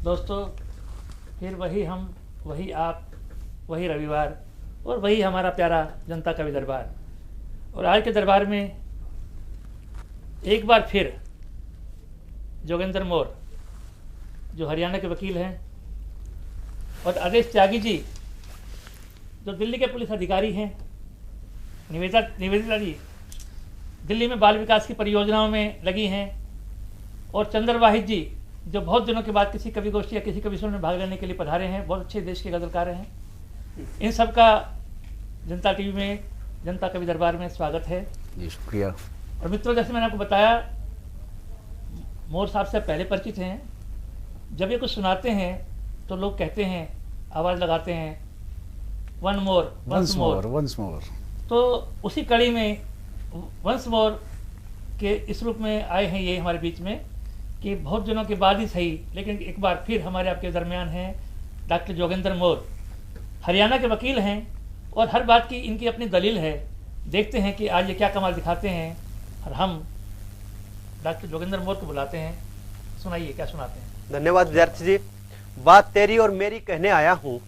दोस्तों, फिर वही हम, वही आप, वही रविवार और वही हमारा प्यारा जनता कवि दरबार। और आज के दरबार में एक बार फिर जोगेंद्र मोर, जो हरियाणा के वकील हैं, और आदेश त्यागी जी, जो दिल्ली के पुलिस अधिकारी हैं, निवेदिता जी दिल्ली में बाल विकास की परियोजनाओं में लगी हैं, और चंद्र वाहिद जी, जो बहुत दिनों के बाद किसी कवि गोष्ठी या किसी कवि सम्मेलन में भाग लेने के लिए पधारे हैं, बहुत अच्छे देश के गजलकार हैं। इन सब का जनता टीवी में, जनता कवि दरबार में स्वागत है जी। शुक्रिया। और मित्रों, जैसे मैंने आपको बताया, मोर साहब से पहले परिचित हैं। जब ये कुछ सुनाते हैं तो लोग कहते हैं, आवाज़ लगाते हैं, वन मोर, वंस मोर। तो उसी कड़ी में वंस मोर के इस रूप में आए हैं ये हमारे बीच में, कि बहुत दिनों के बाद ही सही, लेकिन एक बार फिर हमारे आपके दरमियान हैं डॉक्टर जोगेंद्र मोर। हरियाणा के वकील हैं और हर बात की इनकी अपनी दलील है। देखते हैं कि आज ये क्या कमाल दिखाते हैं, और हम डॉक्टर जोगेंद्र मोर को बुलाते हैं। सुनाइए, क्या सुनाते हैं। धन्यवाद विद्यार्थी जी। बात तेरी और मेरी कहने आया हूँ,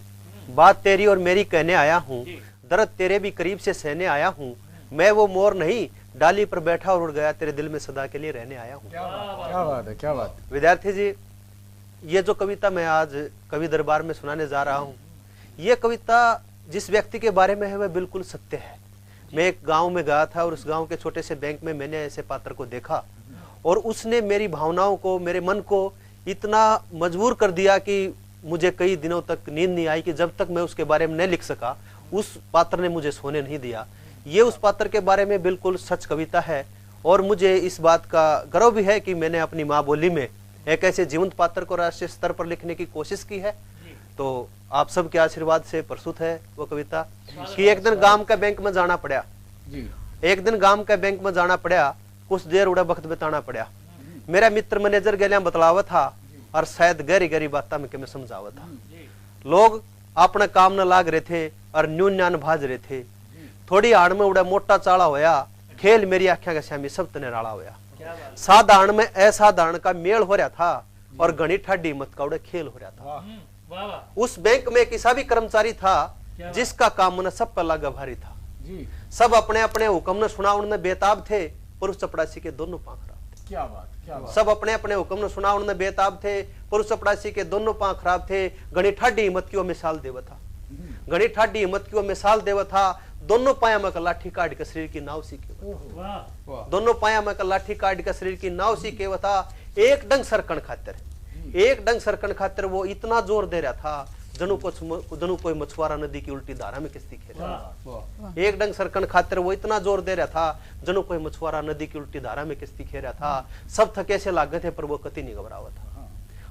बात तेरी और मेरी कहने आया हूँ, दर्द तेरे भी करीब से सहने आया हूँ। मैं वो मोर नहीं, डाली पर बैठा और उड़ गया, तेरे दिल में सदा के लिए रहने आया हूँ। क्या बात है, क्या बात। विद्यार्थी जी, ये जो कविता मैं आज कवि दरबार में सुनाने जा रहा हूँ, ये कविता जिस व्यक्ति के बारे में है वह बिल्कुल सत्य है। मैं एक गांव में गया था और उस गांव के छोटे से बैंक में मैंने ऐसे पात्र को देखा, और उसने मेरी भावनाओं को, मेरे मन को इतना मजबूर कर दिया कि मुझे कई दिनों तक नींद नहीं आई, कि जब तक मैं उसके बारे में नहीं लिख सका उस पात्र ने मुझे सोने नहीं दिया। ये उस पात्र के बारे में बिल्कुल सच कविता है, और मुझे इस बात का गर्व भी है कि मैंने अपनी माँ बोली में एक ऐसे जीवंत पात्र को राष्ट्रीय स्तर पर लिखने की कोशिश की है। तो आप सबके आशीर्वाद से प्रस्तुत है वो कविता। कि एक दिन गांव के बैंक में जाना पड़ा, एक दिन गांव के बैंक में जाना पड़ा, कुछ देर उड़ा वक्त बिताना पड़ा। मेरा मित्र मैनेजर गलियां बतलावा था, और शायद गहरी गहरी बात में समझावा था। लोग अपने काम न लाग रहे थे और न्यून भाज रहे थे। थोड़ी हाड़ में उड़ा मोटा चाड़ा होया, खेल मेरी आख्या का श्यामी सब तने राड़ा होया। साधारण में असाधारण का मेल हो रहा था, और घनी ठाडी मत का उड़ा खेल हो रहा था। उस बैंक में एक ऐसा भी कर्मचारी था जिसका काम न सब पर लागा भारी था। सब अपने अपने हुक्म न सुनाउन में बेताब थे, पर उस चपड़ासी के दोनों पांव खराब थे। क्या बात, क्या बात। सब अपने अपने हुक्म न सुनाउन में बेताब थे, पर उस चपड़ासी के दोनों पांव खराब थे। घनी ठाडी हिम्मत की वो मिसाल देवा था, घनी ठाडी हिम्मत की वो मिसाल देवा था। दोनों पाया में लाठी काट के शरीर की नाव सी के, दोनों पाया में लाठी काट के शरीर की नाव सी के था। एक डंग सरकन खातिर, एक डंग सरकन खातिर वो इतना जोर दे रहा था जनु कोई मछुआरा नदी की उल्टी धारा में किस्ती खेल रहा। एक डंग सरकन खातिर वो इतना जोर दे रहा था जनु कोई मछुआरा नदी की उल्टी धारा में किस्ती खेल रहा था। सब थके से लागे थे पर वो कति नहीं घबरावा था,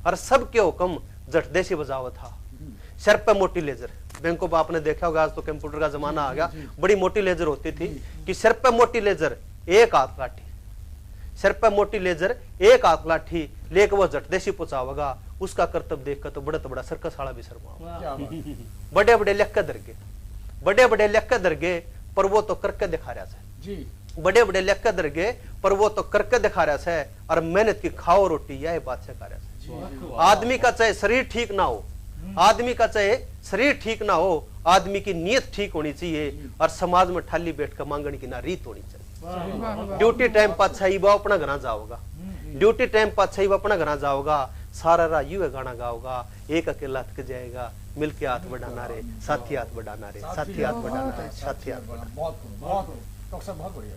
और सबके हुक्म जटदेशी बजावा था। सर पे मोटी लेजर, बैंकों पर आपने देखा होगा, आज तो कंप्यूटर का जमाना आ गया, बड़ी मोटी लेजर होती थी। कि सर पे मोटी लेजर एक हाथ लाठी, सर पे मोटी लेजर एक हाथ लाठी लेके वो जटदेशी पहुंचावेगा। उसका कर्तव्य देखकर तो बड़ा सर्कस वाला भी शर्मा। बड़े बड़े लेख दर गए, बड़े बड़े लेख दर गए, पर वो तो करके दिखा रहा है। बड़े बड़े लेख दर गए, पर वो तो करके दिखा रहा है, और मेहनत की खाओ रोटी यह बात से कर रहा है। आदमी का चाहे शरीर ठीक ना हो, आदमी का चाहे शरीर ठीक ना हो, आदमी की नीयत ठीक होनी चाहिए, और समाज में ठाली बैठ कर मांगने की ना रीत होनी चाहिए। ड्यूटी टाइम पर अच्छा ही वो अपना घर जाओगा, ड्यूटी टाइम पर अच्छा ही वो अपना घर जाओगा। सारा रात यूं गाना गाओगा, एक अकेला थक जाएगा, मिलके हाथ बढ़ाना रे, साथी हाथ बढ़ाना रे, साथी हाथ बढ़ाना रे, साथी हाथ बढ़ाना। बहुत बहुत, डॉक्टर साहब बहुत बढ़िया।